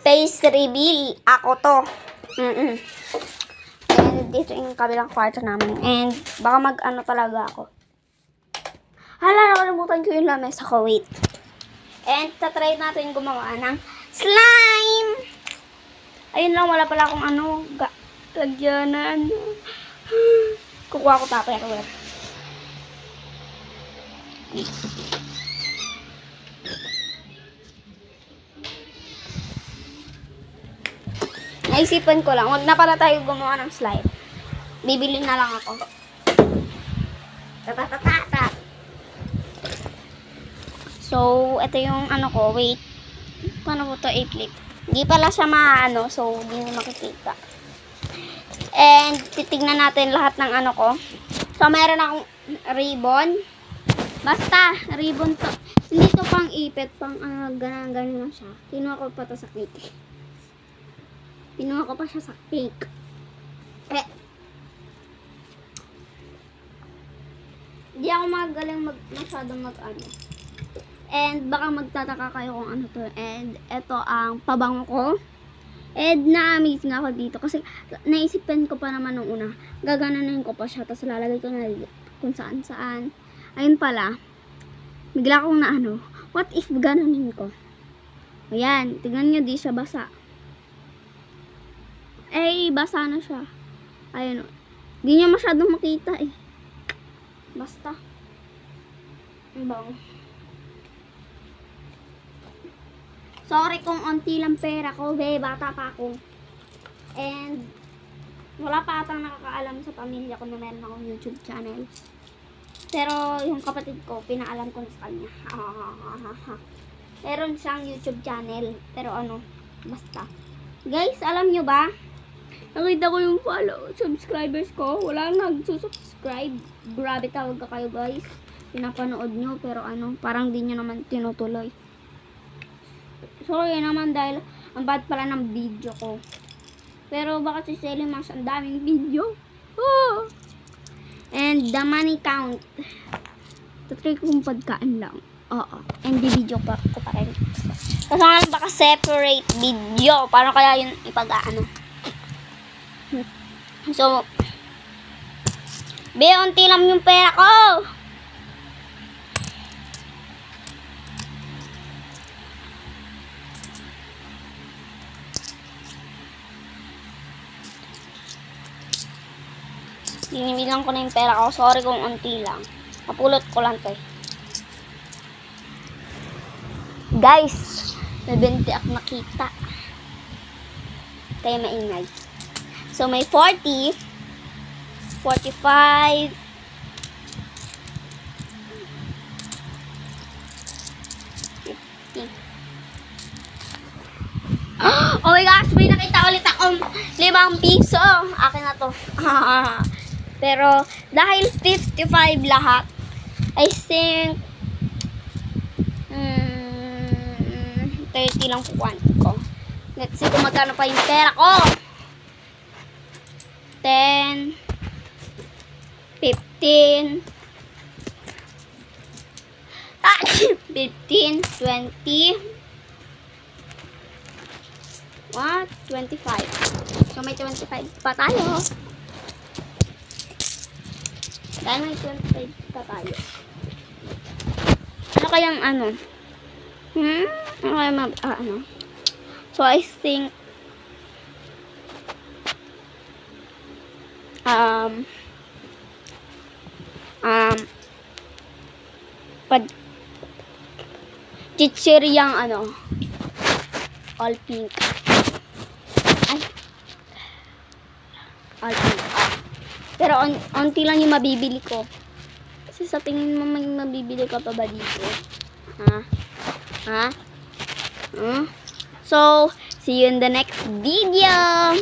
face reveal. Ako to. And dito yung kabilang kwarto namin. And baka mag-ano talaga ako. Hala, nakalimutan ko yung lamesa ko. Wait. And tatry natin gumawa ng slime. Ayun lang, wala pala akong ano, lagyanan. Kukuha ko tupperware. Naisipan ko lang, wag na pala tayo gumawa ng slime. Bibili na lang ako. Tatatatata. So, ito yung ano ko, wait. Paano ko to i-flip? Hindi pala siya maano, so hindi nyo makikita. And, titignan natin lahat ng ano ko. So, mayroon akong ribbon. Basta, ribbon to. Hindi to pang ipit, pang ganang-ganan lang siya. Kinuha ko pa to sa cake. Kinuha ko pa siya sa cake. Hindi ako magaling masyadong mag-ano. And baka magtataka kayo kung ano to. And ito ang pabango ko. And na-amaze nga ako dito. Kasi naisipan ko pa naman nung una. Gagananin ko pa siya. Tapos lalagay ko na kung saan-saan. Ayun pala. Bigla akong na ano. What if gananin ko? Ayan. Tingnan nyo, di siya basa. Eh, basa na siya. Ayun. Di nyo masyadong makita eh. Basta. Ang bango. Sorry kung onti lang pera ko, bata pa ako. And, wala pa atang nakakaalam sa pamilya ko na meron akong YouTube channel. Pero, yung kapatid ko, pinaalam ko na sa kanya. Meron siyang YouTube channel. Pero ano, basta. Guys, alam nyo ba? Nakita ko yung subscribers ko. Wala nagsusubscribe. Grabe, tawag ka kayo guys. Pinapanood nyo, pero ano, parang di nyo naman tinutuloy. Sorry naman dahil ang bad pala ng video ko. Pero baka si Selly mas ang daming video. Oh! And the money count. Tatry kong pagkaan lang. Oo. And the video pa ko pa rin. Kasi nga baka separate video. Paano kaya yun ipag-ano? So, unti lang yung pera ko. Dinibilang ko na yung pera ko. Sorry kung unti lang. Napulot ko lang to. Guys, may 20 ako nakita. Kaya maingay. So, may 40, 45, 50. Oh my gosh, may nakita ulit akong 5 piso. Akin na to. Pero, dahil 55 lahat, I think 30 lang kukuhan ko. Let's see kung magkano pa yung pera ko. 10, 15, 15, 20, what? 25. So, may 25 pa tayo. Dahil may 25 pa tayo. Ano kayang ano? Ano kayang ano? So, I think chichiriyang ano, all pink. Ay, all pink. Pero onti lang yung mabibili ko. Kasi sa tingin mo may mabibili ka pa ba dito? So, see you in the next video.